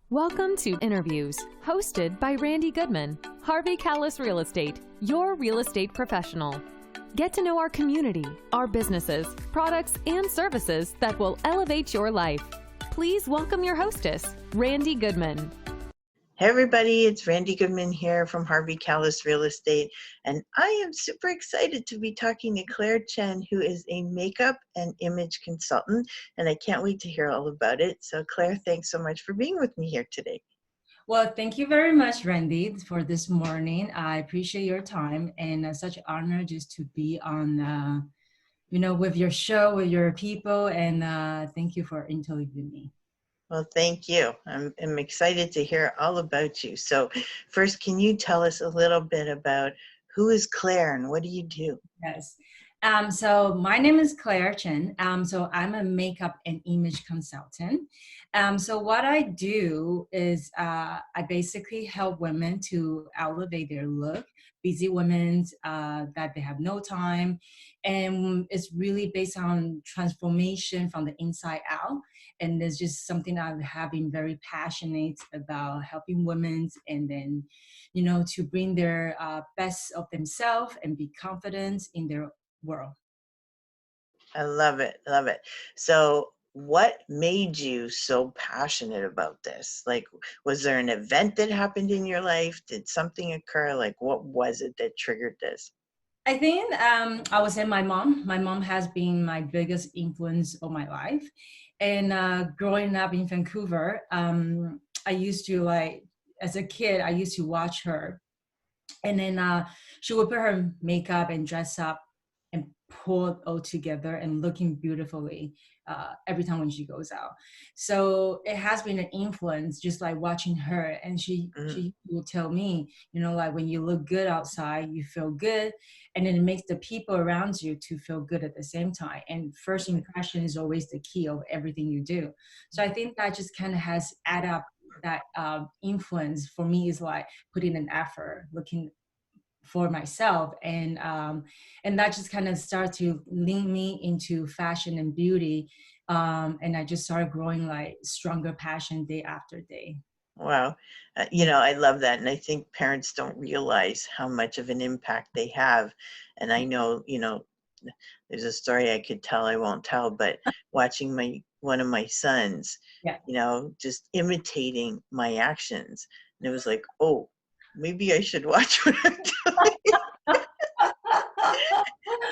Welcome to Interviews, hosted by Randy Goodman, Harvey Callis Real Estate, your real estate professional. Get to know our community, our businesses, products, and services that will elevate your life. Please welcome your hostess, Randy Goodman. Hey everybody, it's Randy Goodman here from Harvey Callis Real Estate, and I am super excited to be talking to Claire Chen, who is a makeup and image consultant, and I can't wait to hear all about it. So Claire, thanks so much for being with me here today. Well, thank you very much, Randy, for this morning. I appreciate your time and such an honor just to be on, with your show, with your people, and thank you for interviewing me. Well, thank you. I'm excited to hear all about you. So first, can you tell us a little bit about who is Claire and what do you do? Yes. So my name is Claire Chen. So I'm a makeup and image consultant. So what I do is I basically help women to elevate their look, busy women that they have no time. And it's really based on transformation from the inside out. And it's just something I have been very passionate about helping women and then, to bring their best of themselves and be confident in their world. I love it. Love it. So what made you so passionate about this? Like, was there an event that happened in your life? Did something occur? Like, what was it that triggered this? I think I would say my mom. My mom has been my biggest influence of my life. And growing up in Vancouver, I used to as a kid, I used to watch her. And then she would put her makeup and dress up and pull it all together and looking beautifully every time when she goes out. So it has been an influence, just like watching her. And she will tell me, like when you look good outside, you feel good, and then it makes the people around you to feel good at the same time. And first impression is always the key of everything you do. So I think that just kind of has add up that influence for me is like putting an effort, looking for myself, and that just kind of started to link me into fashion and beauty, and I just started growing like stronger passion day after day. Wow. I love that. And I think parents don't realize how much of an impact they have. And I know, there's a story I could tell, I won't tell, but watching one of my sons, Yeah. Just imitating my actions. And it was like, oh, maybe I should watch what I'm doing.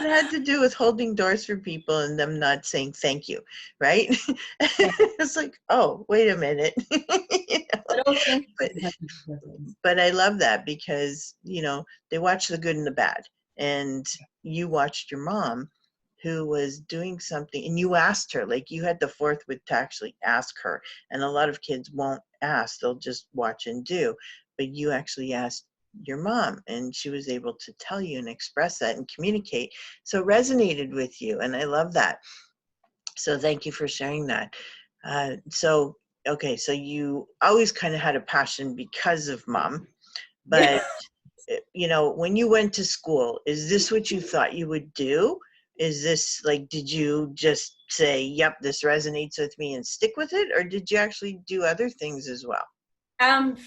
It had to do with holding doors for people and them not saying thank you, right? It's like, oh, wait a minute. But, but I love that because, they watch the good and the bad. And you watched your mom who was doing something and you asked her, like you had the forthwith to actually ask her. And a lot of kids won't ask, they'll just watch and do. But you actually asked your mom and she was able to tell you and express that and communicate. So it resonated with you. And I love that. So thank you for sharing that. Okay, so you always kind of had a passion because of mom, but when you went to school, is this what you thought you would do? Is this like, did you just say, yep, this resonates with me and stick with it? Or did you actually do other things as well?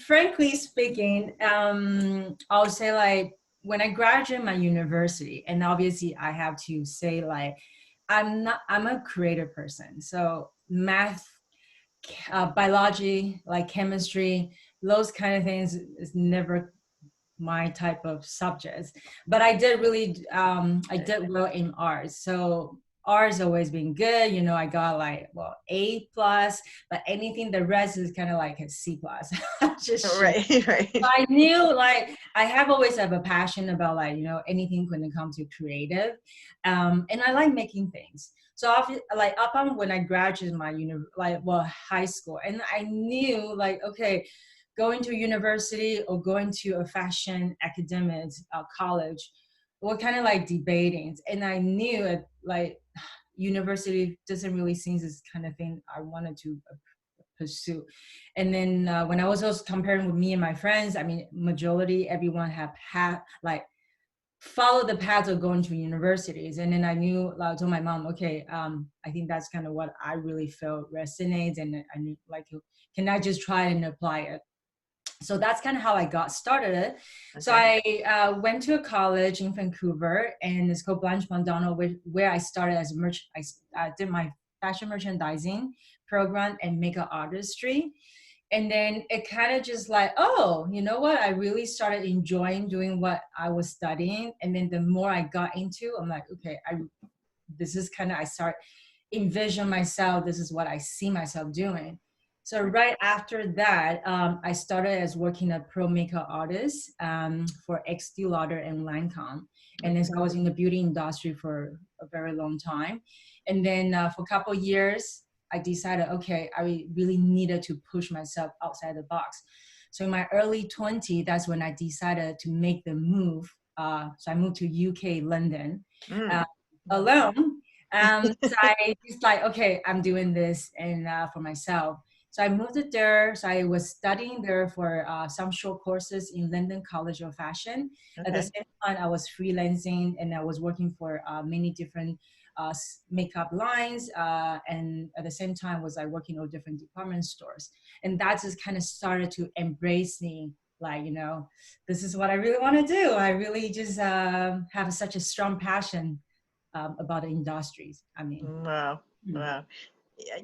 Frankly speaking, I would say like when I graduated my university, and obviously I have to say like I'm a creative person. So math, biology, like chemistry, those kind of things is never my type of subjects. But I did I did well in arts. So art's always been good. I got like, A plus, but anything the rest is kind of like a C plus. Just right. So I knew like I have always have a passion about like, anything when it comes to creative. And I like making things. So like up on when I graduated my high school, and I knew like, okay, going to university or going to a fashion academic college, we're kind of like debating. And I knew it, like university doesn't really seem this kind of thing I wanted to pursue. And then when I was also comparing with me and my friends, I mean, majority everyone have had like follow the path of going to universities. And then I told my mom, okay, I think that's kind of what I really felt resonates, and I knew, like, can I just try and apply it? So that's kind of how I got started. So Okay. I went to a college in Vancouver, and it's called Blanche Mondano, where I started as a merchant. I did my fashion merchandising program and makeup artistry. And then it kind of just like, oh, you know what? I really started enjoying doing what I was studying. And then the more I got into, I'm like, okay, this is kind of, I start envision myself, this is what I see myself doing. So right after that, I started as working a pro makeup artist for Estee Lauder and Lancome. And then so I was in the beauty industry for a very long time. And then for a couple of years, I decided, okay, I really needed to push myself outside the box. So in my early 20s, that's when I decided to make the move. So I moved to UK, London, uh, Mm. alone. So I just like, okay, I'm doing this and for myself. So I moved it there. So I was studying there for some short courses in London College of Fashion. At the Okay. same time, I was freelancing and I was working for many different makeup lines. And at the same time, was I working on different department stores. And that just kind of started to embrace me. Like, you know, this is what I really want to do. I really just have such a strong passion about the industries. I mean, Wow. mm, Wow.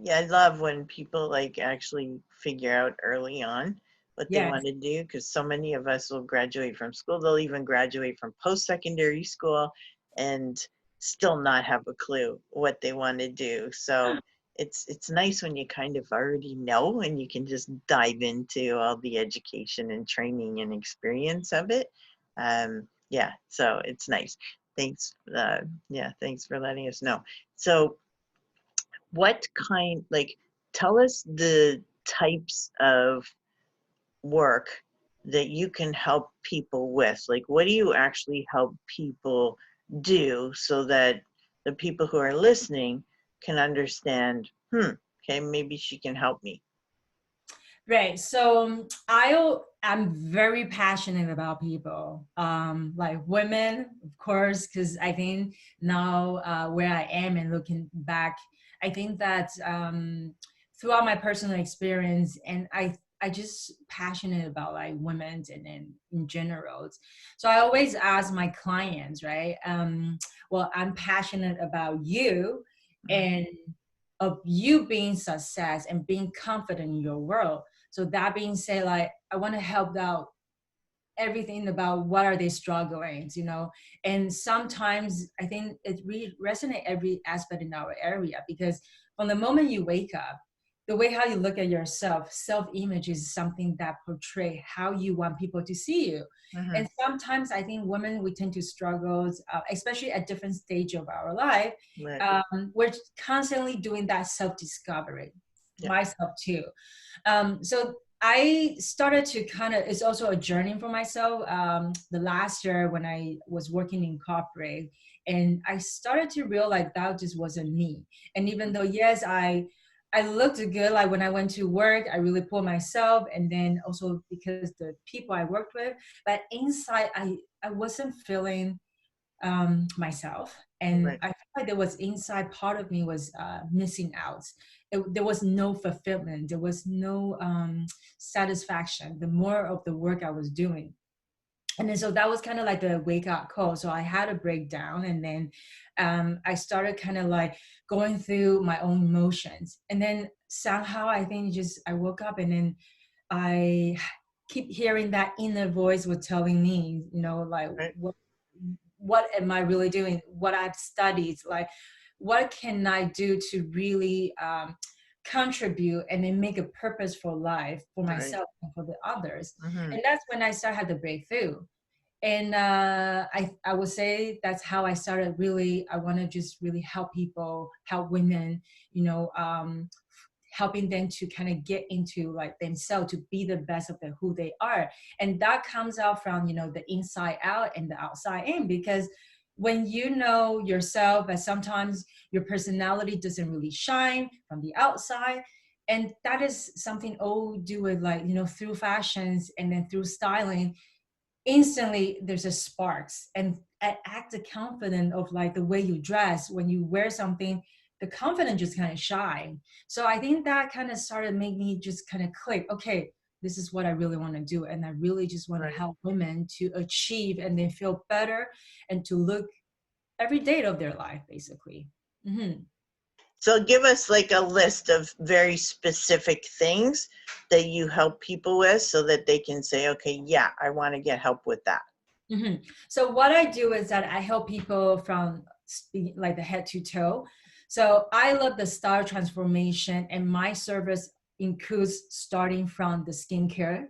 Yeah, I love when people like actually figure out early on what they yes, want to do, because so many of us will graduate from school. They'll even graduate from post-secondary school and still not have a clue what they want to do. So it's nice when you kind of already know and you can just dive into all the education and training and experience of it. Yeah, so it's nice. Thanks. Yeah, thanks for letting us know. So what kind, like, tell us the types of work that you can help people with. Like, what do you actually help people do so that the people who are listening can understand, okay, maybe she can help me. right. So I'm very passionate about people, like women, of course, because I think now where I am and looking back, I think that throughout my personal experience, and I just passionate about like women and in general. So I always ask my clients, right? Well, I'm passionate about you, Mhm. and of you being success and being confident in your world. So that being said, like I want to help out everything about what are they struggling, you know. And sometimes I think it really resonate every aspect in our area, because from the moment you wake up, the way how you look at yourself, self-image is something that portray how you want people to see you. And Mhm. sometimes I think women, we tend to struggle, especially at different stage of our life. Right. We're constantly doing that self-discovery, Yeah. myself too. So I started to kind of, it's also a journey for myself. The last year when I was working in corporate, and I started to realize that just wasn't me. And even though, yes, I looked good, like when I went to work, I really pulled myself. And then also because the people I worked with, but inside, I wasn't feeling myself. And Right. I felt like there was inside part of me was missing out. There was no fulfillment. There was no satisfaction. The more of the work I was doing. And then so that was kind of like the wake up call. So I had a breakdown, and then I started kind of like going through my own emotions. And then somehow I think just I woke up, and then I keep hearing that inner voice was telling me, you know, like Right. what am I really doing? What I've studied, like what can I do to really contribute and then make a purposeful life for Right. myself and for the others. Mhm. And that's when I started had the breakthrough. And I would say that's how I started. Really, I want to just really help people, help women, you know, helping them to kind of get into like themselves, to be the best of who they are. And that comes out from, you know, the inside out and the outside in. Because when you know yourself, and sometimes your personality doesn't really shine from the outside. And that is something all do with, like, you know, through fashions and then through styling, instantly there's a sparks. And an act of confidence of like the way you dress. When you wear something, the confidence just kind of shine. So I think that kind of started making me just kind of click, okay, this is what I really want to do. And I really just want to Right. help women to achieve and then feel better and to look every day of their life, basically. Mm-hmm. So give us like a list of very specific things that you help people with so that they can say, okay, yeah, I want to get help with that. Mm-hmm. So what I do is that I help people from like the head to toe. So I love the style transformation, and my service includes starting from the skincare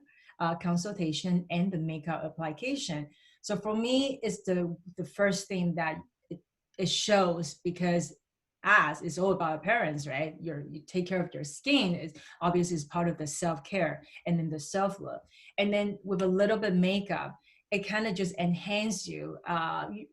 consultation and the makeup application. So for me, it's the first thing that it shows, because as it's all about appearance, right? You take care of your skin is obviously is part of the self-care, and then the self-love, and then with a little bit makeup, it kind of just enhance you.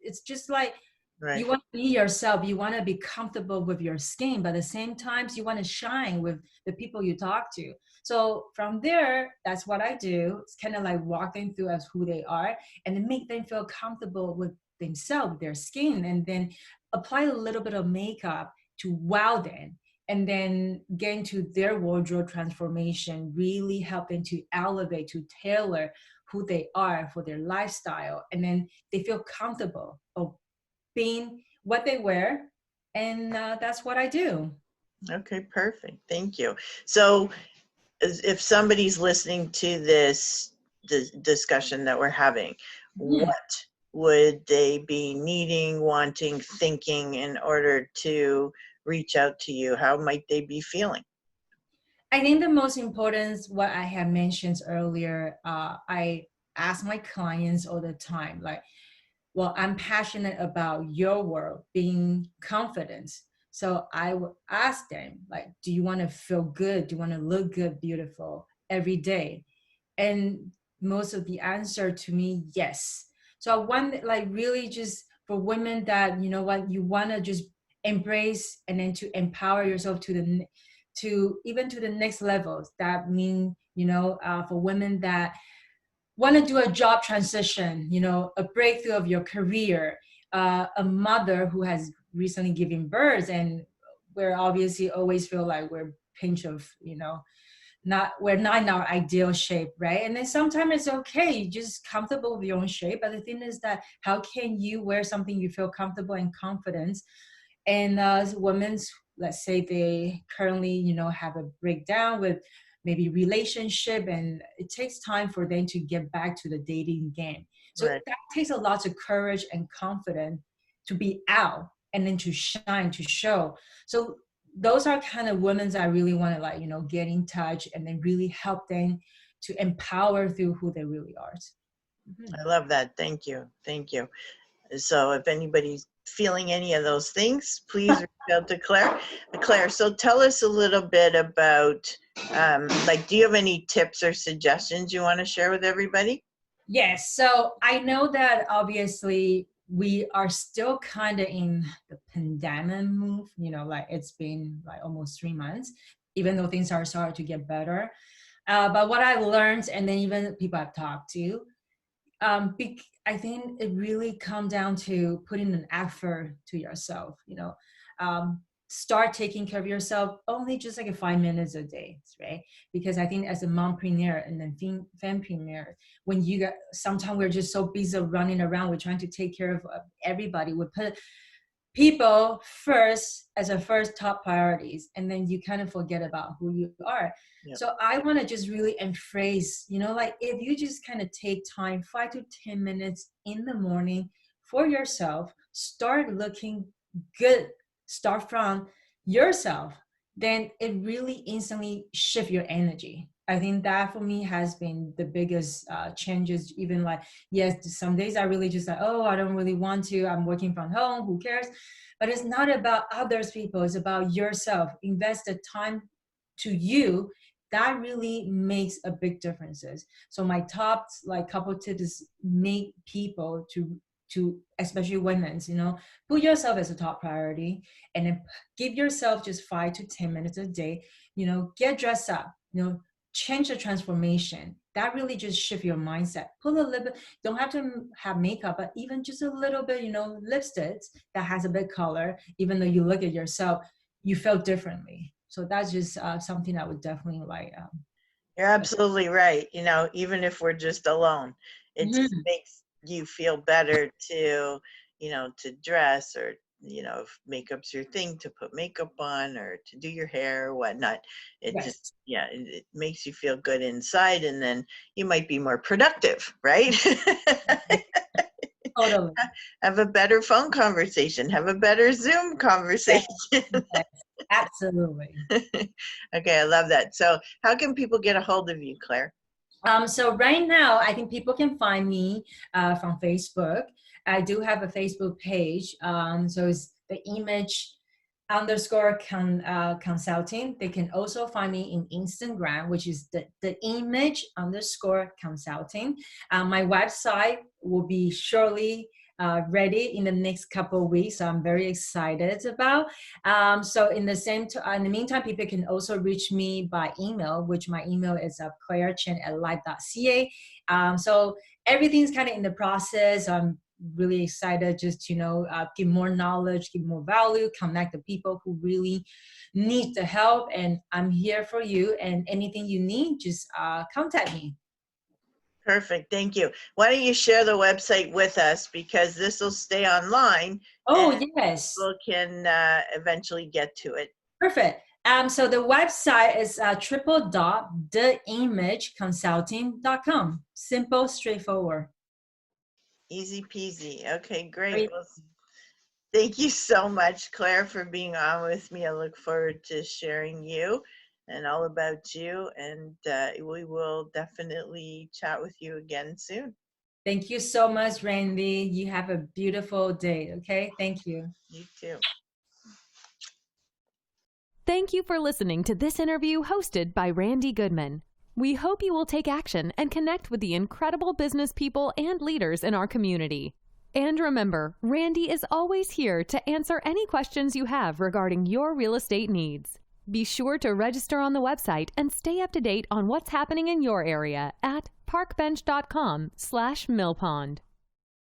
It's just like Right. you want to be yourself. You want to be comfortable with your skin, but at the same time, you want to shine with the people you talk to. So from there, that's what I do. It's kind of like walk them through as who they are, and then make them feel comfortable with themselves, their skin, and then apply a little bit of makeup to wow them. And then get into their wardrobe transformation, really helping to elevate, to tailor who they are for their lifestyle, and then they feel comfortable of being what they wear, and that's what I do. Okay, perfect. Thank you. So if somebody's listening to this discussion that we're having, Mhm. what would they be needing, wanting, thinking in order to reach out to you? How might they be feeling? I think the most important is what I have mentioned earlier. I ask my clients all the time, like, well, I'm passionate about your world being confident. So I will ask them, like, do you want to feel good? Do you want to look good, beautiful every day? And most of the answer to me, yes. So I want, like, really just for women that, you know what, you want to just embrace and then to empower yourself to to even to the next levels. That mean, for women that want to do a job transition, a breakthrough of your career, a mother who has recently given birth, and we're obviously always feel like we're pinch of, we're not in our ideal shape, right? And then sometimes it's okay, just comfortable with your own shape. But the thing is that how can you wear something you feel comfortable and confident? And women, let's say they currently, have a breakdown with maybe relationship, and it takes time for them to get back to the dating game. So Right. that takes a lot of courage and confidence to be out and then to shine, to show. So those are kind of women I really want to, like, get in touch and then really help them to empower through who they really are. Mhm. I love that. Thank you. Thank you. So if anybody's feeling any of those things, please reach out to Claire. Claire, so tell us a little bit about, like, do you have any tips or suggestions you want to share with everybody? Yes. So I know that obviously we are still kind of in the pandemic move, like it's been like almost 3 months, even though things are starting to get better. But what I learned, and then even people I've talked to, I think it really come down to putting an effort to yourself, start taking care of yourself only just like 5 minutes a day, right? Because I think as a mompreneur and then fempreneur, when you got, sometimes we're just so busy running around, we're trying to take care of everybody. We put people first as a first top priorities, and then you kind of forget about who you are. Yep. So I want to just really embrace, like if you just kind of take time, 5 to 10 minutes in the morning for yourself, start looking good, start from yourself, then it really instantly shift your energy. I think that for me has been the biggest changes. Even like, yes, some days I really just like, oh, I don't really want to, I'm working from home, who cares? But it's not about others people, it's about yourself. Invest the time to you. That really makes a big differences. So my top like couple tips is make people to especially women's, put yourself as a top priority, and then give yourself just 5 to 10 minutes a day, get dressed up, change the transformation. That really just shift your mindset. Put a little bit, don't have to have makeup, but even just a little bit, lipsticks that has a bit color, even though you look at yourself, you feel differently. So that's just something I would definitely like. You're absolutely right. Even if we're just alone, it just makes you feel better to dress, or, if makeup's your thing, to put makeup on or to do your hair or whatnot. It Yes. just, it makes you feel good inside, and then you might be more productive, right? Totally. Have a better phone conversation, have a better Zoom conversation. Yes, absolutely. Okay, I love that. So how can people get a hold of you, Claire? So right now, I think people can find me from Facebook. I do have a Facebook page. So it's the image underscore consulting. They can also find me in Instagram, which is the image underscore consulting. My website will be shortly ready in the next couple of weeks. So I'm very excited about. So in the meantime, people can also reach me by email, which my email is clairechen@live.ca. So everything's kind of in the process. I'm really excited just to give more knowledge, give more value, connect the people who really need the help, and I'm here for you, and anything you need, just contact me. Perfect, thank you. Why don't you share the website with us, because this will stay online. Oh, and yes. people can eventually get to it. Perfect. So the website is www.theimageconsulting.com. Simple, straightforward. Easy peasy. Okay, great. Well, thank you so much, Claire, for being on with me. I look forward to sharing you and all about you, and we will definitely chat with you again soon. Thank you so much, Randy. You have a beautiful day, okay? Thank you. You too. Thank you for listening to this interview hosted by Randy Goodman. We hope you will take action and connect with the incredible business people and leaders in our community. And remember, Randy is always here to answer any questions you have regarding your real estate needs. Be sure to register on the website and stay up to date on what's happening in your area at parkbench.com/millpond.